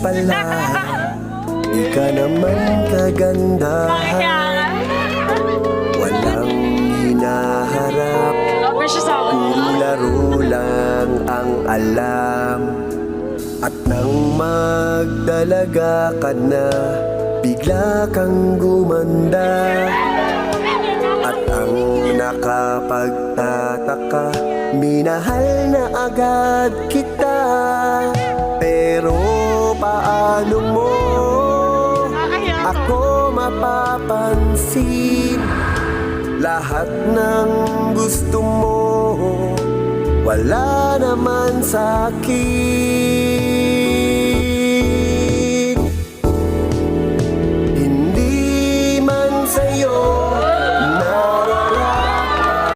pala, di ka naman kagandahan. Walang hinaharap, puro laro lang ang alam. At nang magdalaga ka na, bigla kang gumanda. At ang nakapagtataka, minahal na agad kita. Pero paano mo ako mapapansin? Lahat ng gusto mo, wala naman sa'kin.